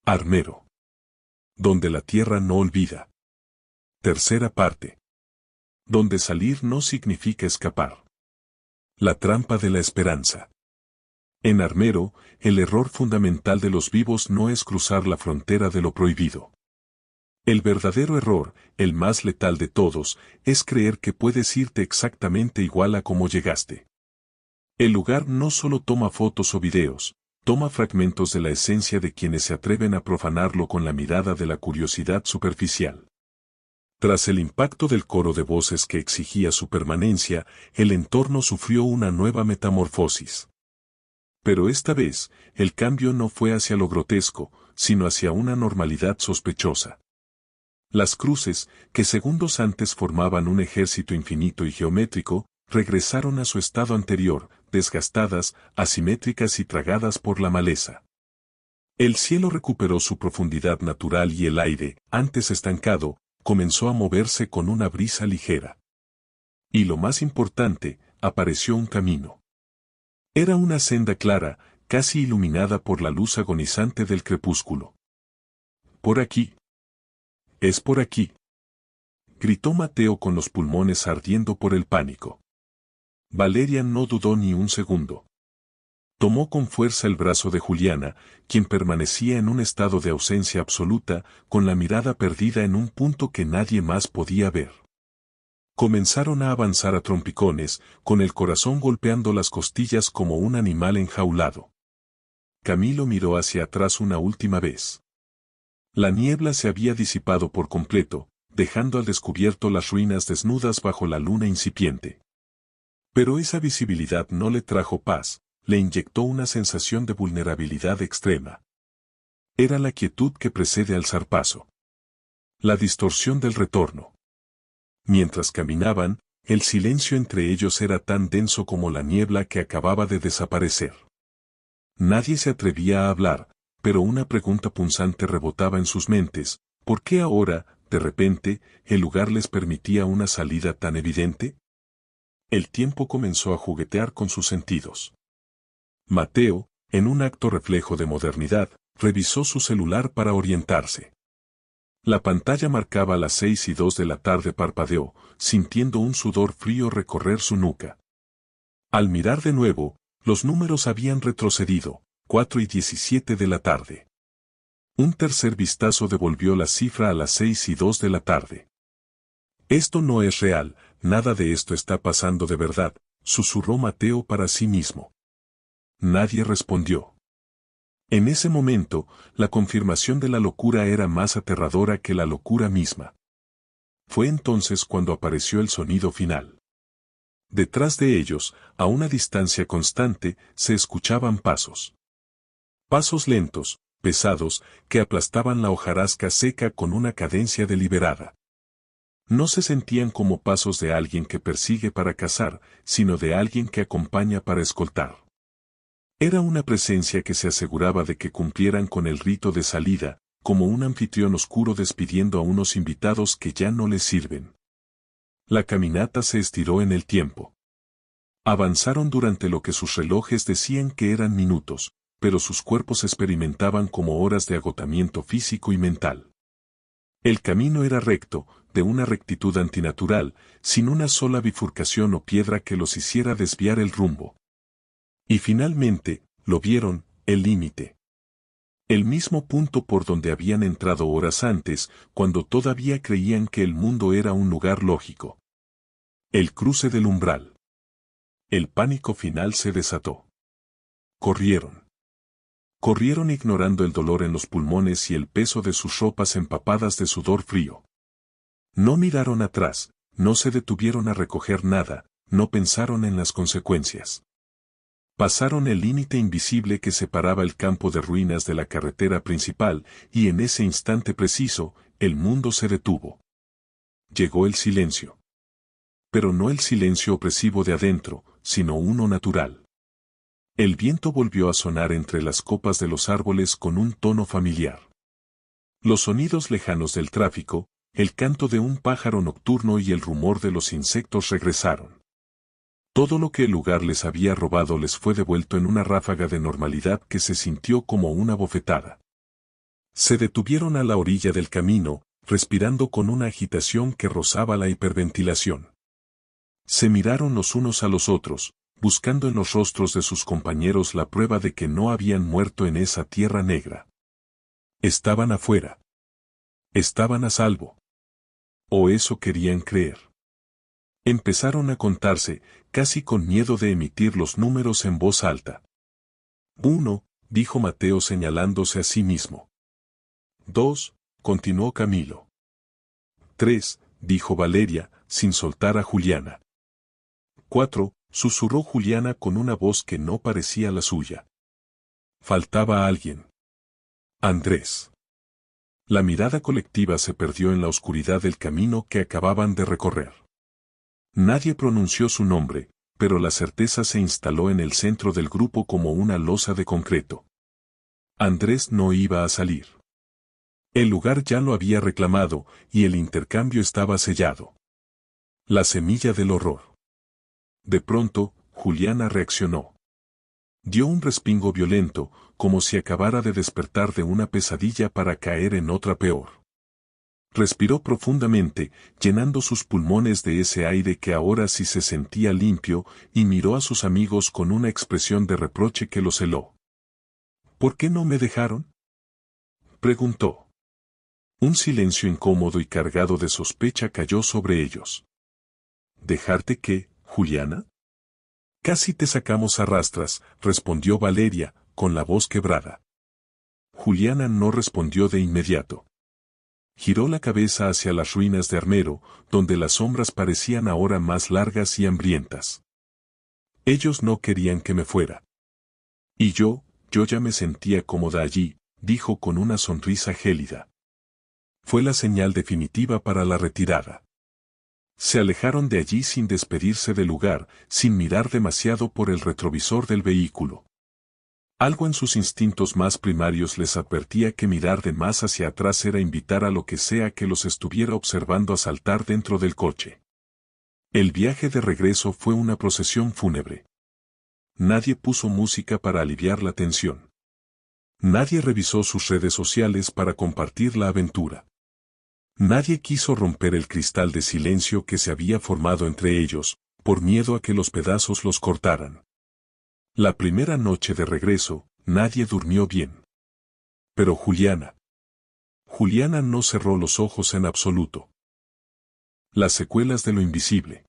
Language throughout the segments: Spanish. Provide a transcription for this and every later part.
Armero. Donde la tierra no olvida. Tercera parte. Donde salir no significa escapar. La trampa de la esperanza. En Armero, el error fundamental de los vivos no es cruzar la frontera de lo prohibido. El verdadero error, el más letal de todos, es creer que puedes irte exactamente igual a como llegaste. El lugar no solo toma fotos o videos, toma fragmentos de la esencia de quienes se atreven a profanarlo con la mirada de la curiosidad superficial. Tras el impacto del coro de voces que exigía su permanencia, el entorno sufrió una nueva metamorfosis. Pero esta vez, el cambio no fue hacia lo grotesco, sino hacia una normalidad sospechosa. Las cruces, que segundos antes formaban un ejército infinito y geométrico, regresaron a su estado anterior, desgastadas, asimétricas y tragadas por la maleza. El cielo recuperó su profundidad natural y el aire, antes estancado, comenzó a moverse con una brisa ligera. Y lo más importante, apareció un camino. Era una senda clara, casi iluminada por la luz agonizante del crepúsculo. Por aquí. Es por aquí. Gritó Mateo con los pulmones ardiendo por el pánico. Valeria no dudó ni un segundo. Tomó con fuerza el brazo de Juliana, quien permanecía en un estado de ausencia absoluta, con la mirada perdida en un punto que nadie más podía ver. Comenzaron a avanzar a trompicones, con el corazón golpeando las costillas como un animal enjaulado. Camilo miró hacia atrás una última vez. La niebla se había disipado por completo, dejando al descubierto las ruinas desnudas bajo la luna incipiente. Pero esa visibilidad no le trajo paz, le inyectó una sensación de vulnerabilidad extrema. Era la quietud que precede al zarpazo. La distorsión del retorno. Mientras caminaban, el silencio entre ellos era tan denso como la niebla que acababa de desaparecer. Nadie se atrevía a hablar, pero una pregunta punzante rebotaba en sus mentes: ¿por qué ahora, de repente, el lugar les permitía una salida tan evidente? El tiempo comenzó a juguetear con sus sentidos. Mateo, en un acto reflejo de modernidad, revisó su celular para orientarse. La pantalla marcaba las 6:02 de la tarde. Parpadeó, sintiendo un sudor frío recorrer su nuca. Al mirar de nuevo, los números habían retrocedido, 4:17 de la tarde. Un tercer vistazo devolvió la cifra a las 6:02 de la tarde. Esto no es real, nada de esto está pasando de verdad, susurró Mateo para sí mismo. Nadie respondió. En ese momento, la confirmación de la locura era más aterradora que la locura misma. Fue entonces cuando apareció el sonido final. Detrás de ellos, a una distancia constante, se escuchaban pasos. Pasos lentos, pesados, que aplastaban la hojarasca seca con una cadencia deliberada. No se sentían como pasos de alguien que persigue para cazar, sino de alguien que acompaña para escoltar. Era una presencia que se aseguraba de que cumplieran con el rito de salida, como un anfitrión oscuro despidiendo a unos invitados que ya no les sirven. La caminata se estiró en el tiempo. Avanzaron durante lo que sus relojes decían que eran minutos, pero sus cuerpos experimentaban como horas de agotamiento físico y mental. El camino era recto, de una rectitud antinatural, sin una sola bifurcación o piedra que los hiciera desviar el rumbo. Y finalmente, lo vieron, el límite. El mismo punto por donde habían entrado horas antes, cuando todavía creían que el mundo era un lugar lógico. El cruce del umbral. El pánico final se desató. Corrieron. Corrieron ignorando el dolor en los pulmones y el peso de sus ropas empapadas de sudor frío. No miraron atrás, no se detuvieron a recoger nada, no pensaron en las consecuencias. Pasaron el límite invisible que separaba el campo de ruinas de la carretera principal, y en ese instante preciso, el mundo se detuvo. Llegó el silencio. Pero no el silencio opresivo de adentro, sino uno natural. El viento volvió a sonar entre las copas de los árboles con un tono familiar. Los sonidos lejanos del tráfico, el canto de un pájaro nocturno y el rumor de los insectos regresaron. Todo lo que el lugar les había robado les fue devuelto en una ráfaga de normalidad que se sintió como una bofetada. Se detuvieron a la orilla del camino, respirando con una agitación que rozaba la hiperventilación. Se miraron los unos a los otros, buscando en los rostros de sus compañeros la prueba de que no habían muerto en esa tierra negra. Estaban afuera. Estaban a salvo. O eso querían creer. Empezaron a contarse, casi con miedo de emitir los números en voz alta. 1, dijo Mateo señalándose a sí mismo. 2, continuó Camilo. 3, dijo Valeria, sin soltar a Juliana. 4, susurró Juliana con una voz que no parecía la suya. Faltaba alguien. Andrés. La mirada colectiva se perdió en la oscuridad del camino que acababan de recorrer. Nadie pronunció su nombre, pero la certeza se instaló en el centro del grupo como una losa de concreto. Andrés no iba a salir. El lugar ya lo había reclamado, y el intercambio estaba sellado. La semilla del horror. De pronto, Juliana reaccionó. Dio un respingo violento, como si acabara de despertar de una pesadilla para caer en otra peor. Respiró profundamente, llenando sus pulmones de ese aire que ahora sí se sentía limpio, y miró a sus amigos con una expresión de reproche que los heló. ¿Por qué no me dejaron?, preguntó. Un silencio incómodo y cargado de sospecha cayó sobre ellos. ¿Dejarte qué, Juliana? Casi te sacamos a rastras, respondió Valeria, con la voz quebrada. Juliana no respondió de inmediato. Giró la cabeza hacia las ruinas de Armero, donde las sombras parecían ahora más largas y hambrientas. Ellos no querían que me fuera. Y yo ya me sentía cómoda allí, dijo con una sonrisa gélida. Fue la señal definitiva para la retirada. Se alejaron de allí sin despedirse del lugar, sin mirar demasiado por el retrovisor del vehículo. Algo en sus instintos más primarios les advertía que mirar de más hacia atrás era invitar a lo que sea que los estuviera observando a saltar dentro del coche. El viaje de regreso fue una procesión fúnebre. Nadie puso música para aliviar la tensión. Nadie revisó sus redes sociales para compartir la aventura. Nadie quiso romper el cristal de silencio que se había formado entre ellos, por miedo a que los pedazos los cortaran. La primera noche de regreso, nadie durmió bien. Pero Juliana no cerró los ojos en absoluto. Las secuelas de lo invisible.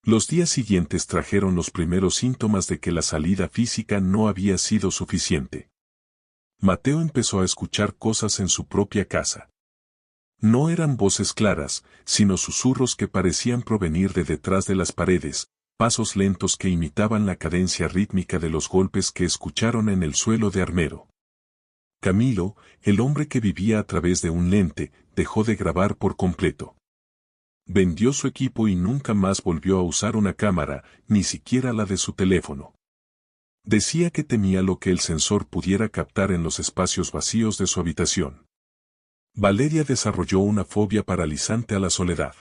Los días siguientes trajeron los primeros síntomas de que la salida física no había sido suficiente. Mateo empezó a escuchar cosas en su propia casa. No eran voces claras, sino susurros que parecían provenir de detrás de las paredes, pasos lentos que imitaban la cadencia rítmica de los golpes que escucharon en el suelo de Armero. Camilo, el hombre que vivía a través de un lente, dejó de grabar por completo. Vendió su equipo y nunca más volvió a usar una cámara, ni siquiera la de su teléfono. Decía que temía lo que el sensor pudiera captar en los espacios vacíos de su habitación. Valeria desarrolló una fobia paralizante a la soledad.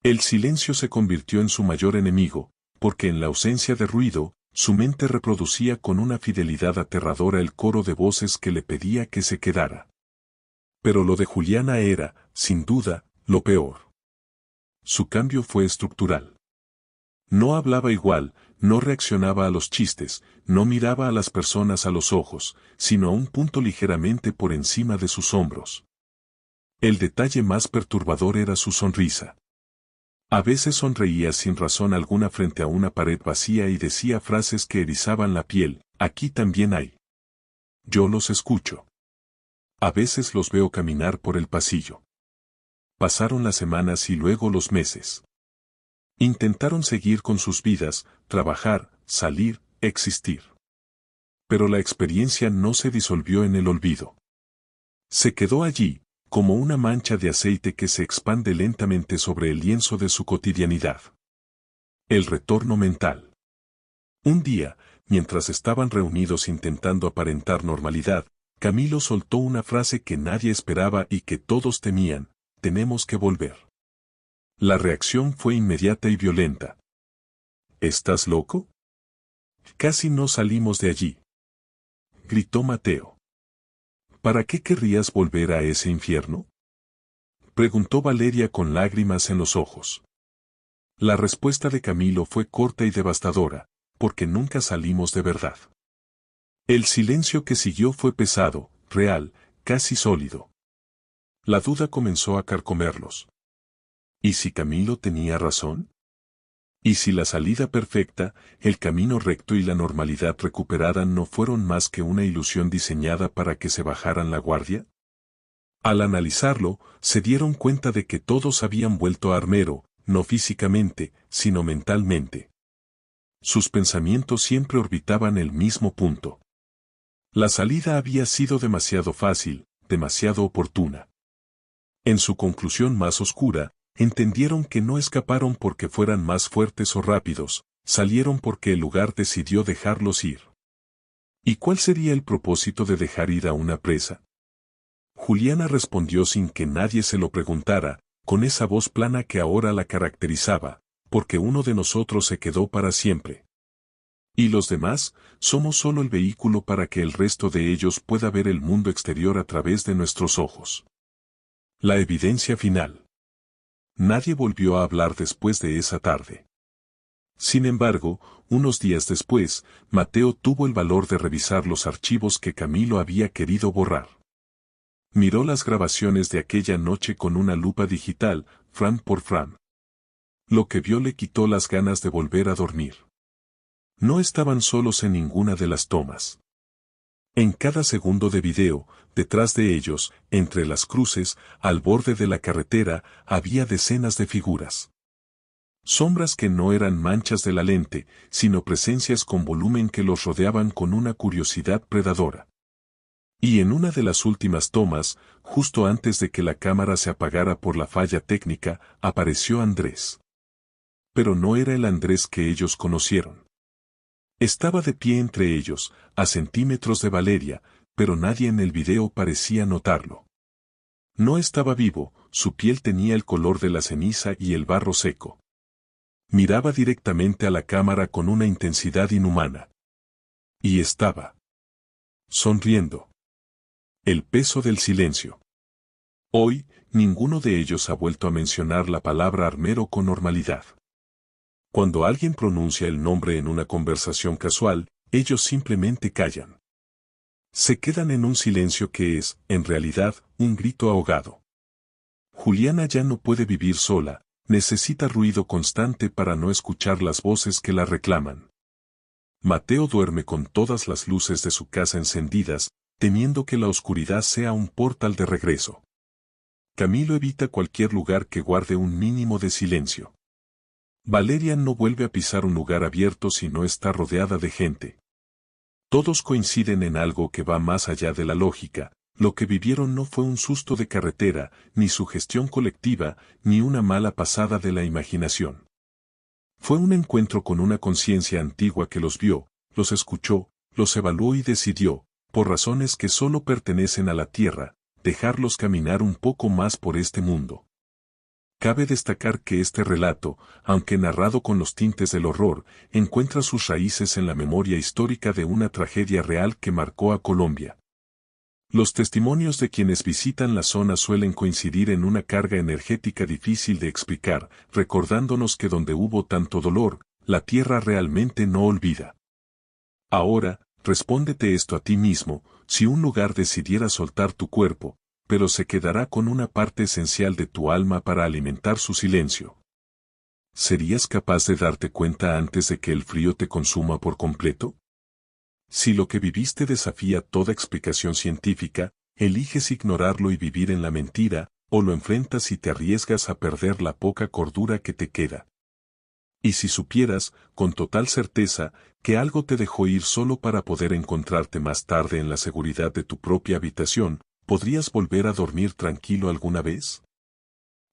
El silencio se convirtió en su mayor enemigo, porque en la ausencia de ruido, su mente reproducía con una fidelidad aterradora el coro de voces que le pedía que se quedara. Pero lo de Juliana era, sin duda, lo peor. Su cambio fue estructural. No hablaba igual, no reaccionaba a los chistes, no miraba a las personas a los ojos, sino a un punto ligeramente por encima de sus hombros. El detalle más perturbador era su sonrisa. A veces sonreía sin razón alguna frente a una pared vacía y decía frases que erizaban la piel, aquí también hay. Yo los escucho. A veces los veo caminar por el pasillo. Pasaron las semanas y luego los meses. Intentaron seguir con sus vidas, trabajar, salir, existir. Pero la experiencia no se disolvió en el olvido. Se quedó allí, como una mancha de aceite que se expande lentamente sobre el lienzo de su cotidianidad. El retorno mental. Un día, mientras estaban reunidos intentando aparentar normalidad, Camilo soltó una frase que nadie esperaba y que todos temían: tenemos que volver. La reacción fue inmediata y violenta. ¿Estás loco? Casi no salimos de allí, gritó Mateo. ¿Para qué querrías volver a ese infierno? Preguntó Valeria con lágrimas en los ojos. La respuesta de Camilo fue corta y devastadora, porque nunca salimos de verdad. El silencio que siguió fue pesado, real, casi sólido. La duda comenzó a carcomerlos. ¿Y si Camilo tenía razón? ¿Y si la salida perfecta, el camino recto y la normalidad recuperada no fueron más que una ilusión diseñada para que se bajaran la guardia? Al analizarlo, se dieron cuenta de que todos habían vuelto a Armero, no físicamente, sino mentalmente. Sus pensamientos siempre orbitaban el mismo punto. La salida había sido demasiado fácil, demasiado oportuna. En su conclusión más oscura, entendieron que no escaparon porque fueran más fuertes o rápidos, salieron porque el lugar decidió dejarlos ir. ¿Y cuál sería el propósito de dejar ir a una presa? Juliana respondió sin que nadie se lo preguntara, con esa voz plana que ahora la caracterizaba, porque uno de nosotros se quedó para siempre. Y los demás, somos solo el vehículo para que el resto de ellos pueda ver el mundo exterior a través de nuestros ojos. La evidencia final. Nadie volvió a hablar después de esa tarde. Sin embargo, unos días después, Mateo tuvo el valor de revisar los archivos que Camilo había querido borrar. Miró las grabaciones de aquella noche con una lupa digital, frame por frame. Lo que vio le quitó las ganas de volver a dormir. No estaban solos en ninguna de las tomas. En cada segundo de video, detrás de ellos, entre las cruces, al borde de la carretera, había decenas de figuras. Sombras que no eran manchas de la lente, sino presencias con volumen que los rodeaban con una curiosidad predadora. Y en una de las últimas tomas, justo antes de que la cámara se apagara por la falla técnica, apareció Andrés. Pero no era el Andrés que ellos conocieron. Estaba de pie entre ellos, a centímetros de Valeria, pero nadie en el video parecía notarlo. No estaba vivo, su piel tenía el color de la ceniza y el barro seco. Miraba directamente a la cámara con una intensidad inhumana. Y estaba sonriendo. El peso del silencio. Hoy, ninguno de ellos ha vuelto a mencionar la palabra armero con normalidad. Cuando alguien pronuncia el nombre en una conversación casual, ellos simplemente callan. Se quedan en un silencio que es, en realidad, un grito ahogado. Juliana ya no puede vivir sola, necesita ruido constante para no escuchar las voces que la reclaman. Mateo duerme con todas las luces de su casa encendidas, temiendo que la oscuridad sea un portal de regreso. Camilo evita cualquier lugar que guarde un mínimo de silencio. Valeria no vuelve a pisar un lugar abierto si no está rodeada de gente. Todos coinciden en algo que va más allá de la lógica. Lo que vivieron no fue un susto de carretera, ni sugestión colectiva, ni una mala pasada de la imaginación. Fue un encuentro con una conciencia antigua que los vio, los escuchó, los evaluó y decidió, por razones que solo pertenecen a la tierra, dejarlos caminar un poco más por este mundo. Cabe destacar que este relato, aunque narrado con los tintes del horror, encuentra sus raíces en la memoria histórica de una tragedia real que marcó a Colombia. Los testimonios de quienes visitan la zona suelen coincidir en una carga energética difícil de explicar, recordándonos que donde hubo tanto dolor, la tierra realmente no olvida. Ahora, respóndete esto a ti mismo: si un lugar decidiera soltar tu cuerpo, pero se quedará con una parte esencial de tu alma para alimentar su silencio, ¿serías capaz de darte cuenta antes de que el frío te consuma por completo? Si lo que viviste desafía toda explicación científica, eliges ignorarlo y vivir en la mentira, o lo enfrentas y te arriesgas a perder la poca cordura que te queda. Y si supieras, con total certeza, que algo te dejó ir solo para poder encontrarte más tarde en la seguridad de tu propia habitación, ¿podrías volver a dormir tranquilo alguna vez?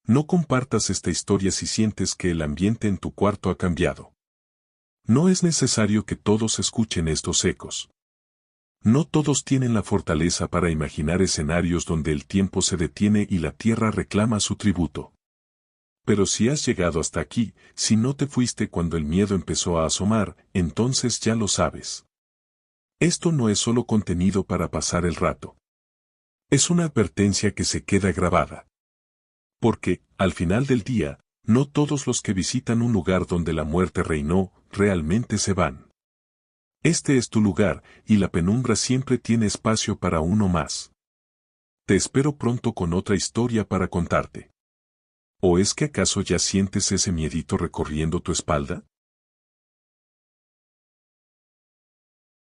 No compartas esta historia si sientes que el ambiente en tu cuarto ha cambiado. No es necesario que todos escuchen estos ecos. No todos tienen la fortaleza para imaginar escenarios donde el tiempo se detiene y la tierra reclama su tributo. Pero si has llegado hasta aquí, si no te fuiste cuando el miedo empezó a asomar, entonces ya lo sabes. Esto no es solo contenido para pasar el rato. Es una advertencia que se queda grabada. Porque, al final del día, no todos los que visitan un lugar donde la muerte reinó, realmente se van. Este es tu lugar, y la penumbra siempre tiene espacio para uno más. Te espero pronto con otra historia para contarte. ¿O es que acaso ya sientes ese miedito recorriendo tu espalda?